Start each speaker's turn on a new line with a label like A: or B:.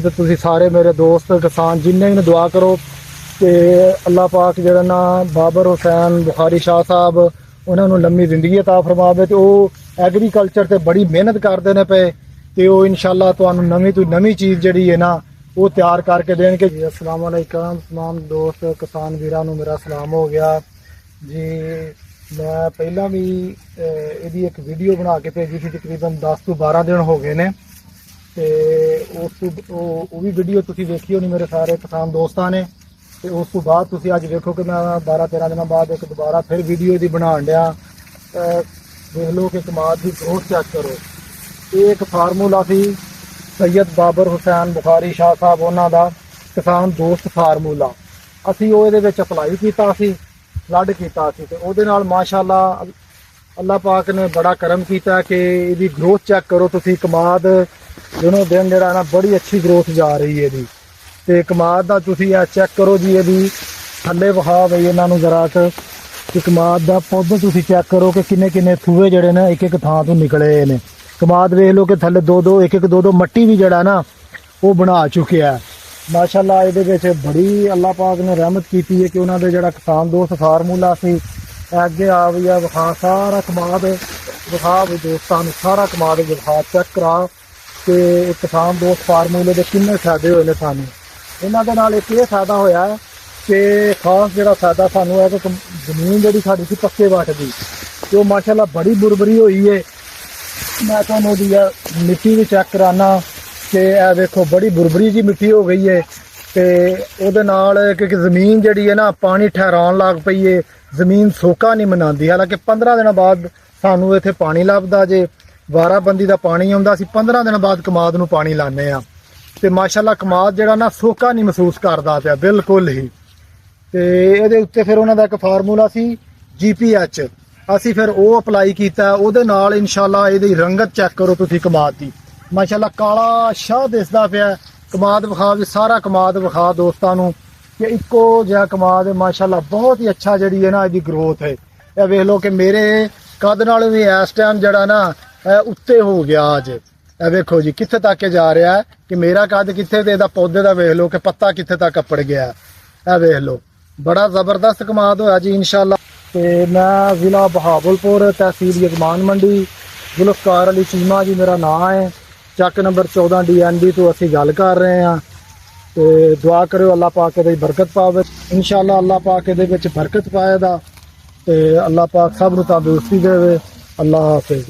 A: ਤੇ ਤੁਸੀਂ ਸਾਰੇ ਮੇਰੇ ਦੋਸਤ ਕਿਸਾਨ ਜਿੰਨੇ ਵੀ ਦੁਆ ਕਰੋ ਕਿ ਅੱਲਾਹ ਪਾਕ ਜਿਹੜਾ ਨਾ ਬਾਬਰ ਹੁਸੈਨ ਬੁਖਾਰੀ ਸ਼ਾਹ ਸਾਹਿਬ ਉਹਨਾਂ ਨੂੰ ਲੰਮੀ ਜ਼ਿੰਦਗੀ ਅਤਾ ਫਰਮਾਵੇ ਤੇ ਉਹ ਐਗਰੀਕਲਚਰ ਤੇ ਬੜੀ ਮਿਹਨਤ ਕਰਦੇ ਨੇ ਪਏ ਤੇ ਉਹ ਇਨਸ਼ਾਅੱਲਾ ਤੁਹਾਨੂੰ ਨਵੀਂ ਤੋਂ ਨਵੀਂ ਚੀਜ਼ ਜਿਹੜੀ ਹੈ ਨਾ ਉਹ ਤਿਆਰ ਕਰਕੇ ਦੇਣਗੇ ਜੀ। अस्सलाम वालेकुम तमाम दोस्त किसान ਵੀਰਾਂ ਨੂੰ ਮੇਰਾ ਸਲਾਮ ਹੋ ਗਿਆ ਜੀ। ਮੈਂ ਪਹਿਲਾਂ ਵੀ ਇਹਦੀ ਇੱਕ ਵੀਡੀਓ ਬਣਾ ਕੇ ਭੇਜੀ ਸੀ, ਤਕਰੀਬਨ 10 ਤੋਂ 12 ਦਿਨ ਹੋ ਗਏ ਨੇ ਤੇ ਉਹ ਵੀ ਵੀਡੀਓ ਤੁਸੀਂ ਵੇਖੀ ਹੋਣੀ ਮੇਰੇ ਸਾਰੇ ਕਿਸਾਨ ਦੋਸਤਾਂ ਨੇ। ਤੇ ਉਸ ਤੋਂ ਬਾਅਦ ਤੁਸੀਂ ਅੱਜ ਵੇਖੋ ਕਿ ਮੈਂ 12-13 ਦਿਨਾਂ ਬਾਅਦ ਇੱਕ ਦੁਬਾਰਾ ਫਿਰ ਵੀਡੀਓ ਦੀ ਬਣਾਉਣ ਡਿਆ। ਦੇਖ ਲਓ ਕਿ ਕਮਾਦ ਦੀ ਗਰੋਥ ਚੈੱਕ ਕਰੋ। ਇਹ ਇੱਕ ਫਾਰਮੂਲਾ ਸੀ सैयद बाबर हुसैन बुखारी शाह साहब उन्हों का किसान दोस्त फार्मूला, असी वो ये अप्लाई किया फ्लड किया माशाअल्लाह अल्लाह पाक ने बड़ा करम किया कि इसकी ग्रोथ चेक करो तुसी। कमाद दिनों दिन जरा ना बड़ी अच्छी ग्रोथ जा रही है जी। तो कमाद का तुसी चेक करो जी, ये थले विखा बई इन्हों जरा कि कमाद का पौधा तुसी चेक करो कि किन्ने किन्ने थूए जड़े ने एक एक थां तो निकले ने। कमाद वेख लो कि थले दो मट्टी भी जड़ा ना वो बना चुके है माशाअल्लाह। ये बड़ी अल्लाह पाक ने रहमत की है कि उन्होंने जड़ा किसान दोस्त फार्मूला से अगे आ भी है विखा सारा कमाद विखा भी दोस्तों सारा कमाद विखा चेक करा कि किसान दोस्त फार्मूले के किन्ने फायदे हुए हैं सानू। इन्हों के नाल एक ये फायदा होया है कि खास जो फायदा सानू है कि जमीन जी साड़ी सी पक्के वट की तो माशाअल्लाह बड़ी बुरबरी हुई है। मैं तुहानू मिट्टी भी चेक कराना कि देखो बड़ी बुरबरी जी मिट्टी हो गई है तो उहदे नाल कि जमीन जिहड़ी है ना पानी ठहराउण लग पई है, जमीन सोका नहीं मनाती। हालांकि 15 दिन बाद सानू इत्थे पानी लभदा जे, 12 बंदी का पानी आउंदा सी, 15 दिन बाद कमाद नूं पानी लाने आ ते माशाअल्लाह कमाद जिहड़ा ना सोका नहीं महसूस करदा पिया बिल्कुल ही। ते इहदे उत्ते फिर उन्हां दा इक फार्मूला सी GPH, असी फिर वो अपलाई किया ਉਹਦੇ ਨਾਲ इंशाअल्लाह ਇਹਦੀ रंगत चेक करो तुसी कमाद की माशाअल्लाह काला शाह दिसदा पिया। कमाद विखा भी सारा कमाद विखा दोस्तों नूं कि इक्को जिहा कमाद माशाअल्लाह बहुत ही अच्छा जी है ना इसकी ग्रोथ है। यह वेख लो कि मेरे कद नाल भी इस टाइम जड़ा ना उत्ते हो गया अज। यह वेखो जी कित्थे तक जा रहा है कि मेरा कद कित्थे ते इहदा पौधे का वेख लो कि पत्ता कित्थे तक अपड़ गया। यह वेख लो बड़ा जबरदस्त कमाद होया जी इंशाअल्लाह। तो मैं ज़िला बहावलपुर तहसील यजमान मंडी जुल्फकार अली चीमा जी मेरा नाम है। चक नंबर 14 DNB तो असी गल कर रहे हैं। तो दुआ करो अल्लाह पाक ये बरकत पावे इंशाअल्लाह। अल्लाह पाक ये बरकत पाएगा तो अल्लाह पाक सब नूं तंदुरुस्ती देवे। अल्लाह हाफिज़।